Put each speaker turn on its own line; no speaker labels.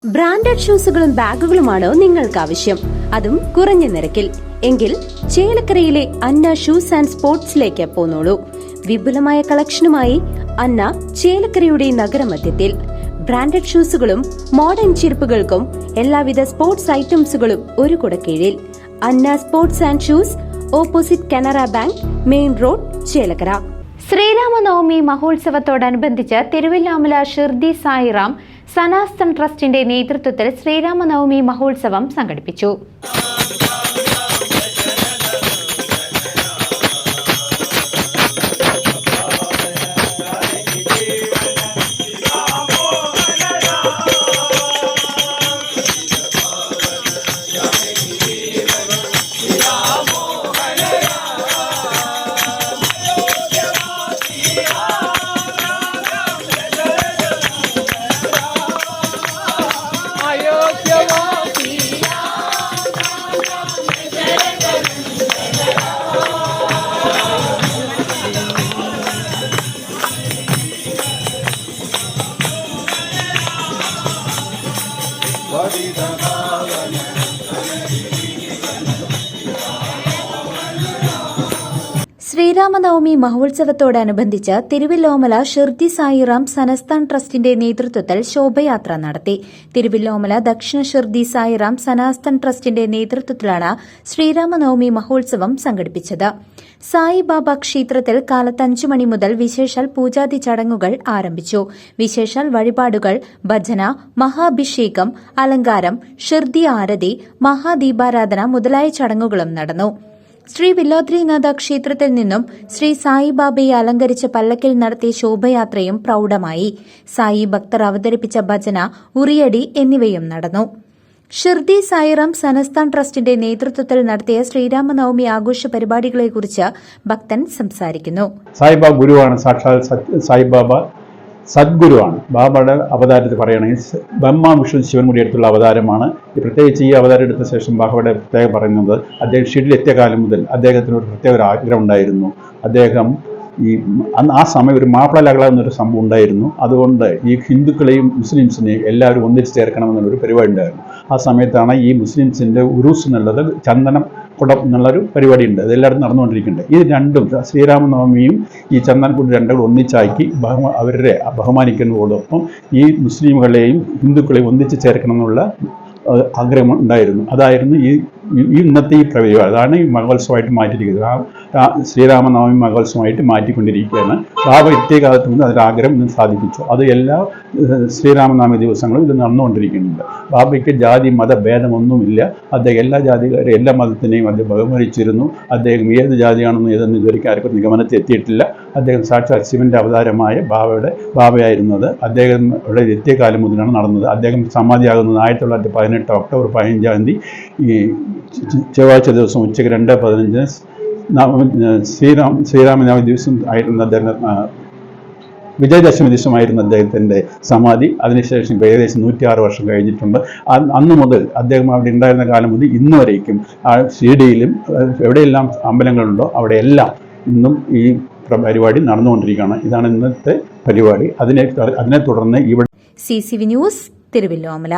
Branded ഷൂസുകളും ബാഗുകളുമാണോ നിങ്ങൾക്ക് ആവശ്യം? അതും കുറഞ്ഞ നിരക്കിൽ. എങ്കിൽ ചേലക്കരയിലെ അന്ന ഷൂസ് ആൻഡ് സ്പോർട്സിലേക്ക് പോന്നോളൂ. വിപുലമായ കളക്ഷനുമായി അന്ന ചേലക്കരയുടെ നഗരമധ്യത്തിൽ. ബ്രാൻഡഡ് ഷൂസുകളും മോഡേൺ ചെരുപ്പുകൾക്കും എല്ലാവിധ സ്പോർട്സ് ഐറ്റംസുകളും ഒരു കുടക്കീഴിൽ. Anna sports and shoes, opposite Canara bank, main road, Chelakkara.
Sreeramanavami മഹോത്സവത്തോടനുബന്ധിച്ച് തിരുവില്ലാമല ഷിർദി സായിറാം സനാതൻ ട്രസ്റ്റിന്റെ നേതൃത്വത്തിൽ ശ്രീരാമനവമി മഹോത്സവം സംഘടിപ്പിച്ചു. ശ്രീരാമനവമി മഹോത്സവത്തോടനുബന്ധിച്ച് തിരുവില്ലോമല ഷിർദി സായിറാം സനാതൻ ട്രസ്റ്റിന്റെ നേതൃത്വത്തിൽ ശോഭയാത്ര നടത്തി. തിരുവില്ലോമല ദക്ഷിണ ഷിർദി സായിറാം സനാതൻ ട്രസ്റ്റിന്റെ നേതൃത്വത്തിലാണ് ശ്രീരാമനവമി മഹോത്സവം സംഘടിപ്പിച്ചത്. സായിബാബ ക്ഷേത്രത്തിൽ കാലത്ത് 5 മണി മുതൽ വിശേഷാൽ പൂജാതി ചടങ്ങുകൾ ആരംഭിച്ചു. വിശേഷാൽ വഴിപാടുകൾ, ഭജന, മഹാഭിഷേകം, അലങ്കാരം, ഷിർദി ആരതി, മഹാദീപാരാധന മുതലായ ചടങ്ങുകളും നടന്നു. ശ്രീ വില്ലോദ്രിനാഥ ക്ഷേത്രത്തിൽ നിന്നും ശ്രീ സായിബാബയെ അലങ്കരിച്ച പല്ലക്കിൽ നടത്തിയ ശോഭയാത്രയും പ്രൌഢമായി. സായി ഭക്തർ അവതരിപ്പിച്ച ഭജന, ഉറിയടി എന്നിവയും നടന്നു. ഷിർദി സായിറാം സനാതൻ ട്രസ്റ്റിന്റെ നേതൃത്വത്തിൽ നടത്തിയ ശ്രീരാമനവമി ആഘോഷ പരിപാടികളെക്കുറിച്ച് ഭക്തൻ സംസാരിക്കുന്നു.
സായിബാബ ഗുരുവാണ്, സാക്ഷാൽ സായിബാബ സദ്ഗുരുവാണ്. ബാബയുടെ അവതാരത്തിൽ പറയുകയാണെങ്കിൽ ബ്രഹ്മ വിഷ്ണു ശിവൻ കൂടി എടുത്തുള്ള അവതാരമാണ്. പ്രത്യേകിച്ച് ഈ അവതാരം എടുത്ത ശേഷം ബാബയുടെ പ്രത്യേകം പറയുന്നത്, അദ്ദേഹം ഷിരിലെത്തിയ കാലം മുതൽ അദ്ദേഹത്തിന് ഒരു പ്രത്യേക ഒരു ആഗ്രഹം ഉണ്ടായിരുന്നു. അദ്ദേഹം ആ സമയം ഒരു മാപ്പിള എന്നൊരു സംഭവം ഉണ്ടായിരുന്നു. അതുകൊണ്ട് ഈ ഹിന്ദുക്കളെയും മുസ്ലിംസിനെയും എല്ലാവരും ഒന്നിച്ച് ചേർക്കണമെന്നുള്ളൊരു പരിപാടി ഉണ്ടായിരുന്നു. ആ സമയത്താണ് ഈ മുസ്ലിംസിൻ്റെ ഉറൂസ് എന്നുള്ളത്, ചന്ദനം കുടം എന്നുള്ളൊരു പരിപാടി ഉണ്ട്. അതെല്ലായിടത്തും നടന്നുകൊണ്ടിരിക്കുന്നുണ്ട്. ഇത് രണ്ടും, ശ്രീരാമനവമിയും ഈ ചന്ദനക്കുടം രണ്ടും ഒന്നിച്ചാക്കി അവരുടെ ബഹുമാനിക്കുന്നതോടൊപ്പം ഈ മുസ്ലിമുകളെയും ഹിന്ദുക്കളെയും ഒന്നിച്ച് ചേർക്കണം എന്നുള്ള ആഗ്രഹം ഉണ്ടായിരുന്നു. അതായിരുന്നു ഈ ഇന്നത്തെ ഈ പരിപാടി. അതാണ് ഈ മഹോത്സവമായിട്ട് മാറ്റിയിരിക്കുന്നത്. ശ്രീരാമനവമി മഹോത്സവമായിട്ട് മാറ്റിക്കൊണ്ടിരിക്കുകയാണ്. ബാബ എത്തിയ കാലത്ത് മുതൽ അതിൻ്റെ ആഗ്രഹം ഇന്ന് സാധിപ്പിച്ചു. അത് എല്ലാ ശ്രീരാമനവമി ദിവസങ്ങളും ഇത് നടന്നുകൊണ്ടിരിക്കുന്നുണ്ട്. ബാബയ്ക്ക് ജാതി മത ഭേദമൊന്നുമില്ല. അദ്ദേഹം എല്ലാ ജാതിക്കാരും എല്ലാ മതത്തിനെയും അദ്ദേഹം ബഹുമാനിച്ചിരുന്നു. അദ്ദേഹം ഏത് ജാതിയാണെന്ന് ഏതെന്ന് ഇതുവരെ ആർക്കും നിഗമനത്തിൽ എത്തിയിട്ടില്ല. അദ്ദേഹം സാക്ഷാൽ ശിവന്റെ അവതാരമായ ബാബയായിരുന്നത്. അദ്ദേഹം ഇവിടെ എത്തിയ കാലം മുതലാണ് നടന്നത്. അദ്ദേഹം സമാധിയാകുന്നത് 1918 ഒക്ടോബർ 15 ഈ ചൊവ്വാഴ്ച ദിവസം ഉച്ചയ്ക്ക് 2:15 ശ്രീരാമനവമി ദിവസം ആയിരുന്ന അദ്ദേഹം വിജയദശമി ദിവസമായിരുന്നു അദ്ദേഹത്തിൻ്റെ സമാധി. അതിനുശേഷം ഏകദേശം 106 വർഷം കഴിഞ്ഞിട്ടുണ്ട്. അന്ന് മുതൽ അദ്ദേഹം അവിടെ ഉണ്ടായിരുന്ന കാലം മുതൽ ഇന്ന് വരേക്കും ഷിർഡിയിലും എവിടെയെല്ലാം അമ്പലങ്ങളുണ്ടോ അവിടെയെല്ലാം ഇന്നും ഈ പരിപാടി നടന്നുകൊണ്ടിരിക്കുകയാണ്. ഇതാണ് ഇന്നത്തെ പരിപാടി. അതിനെ തുടർന്ന് ഇവിടെ
CCV ന്യൂസ്, തിരുവില്ലോമല.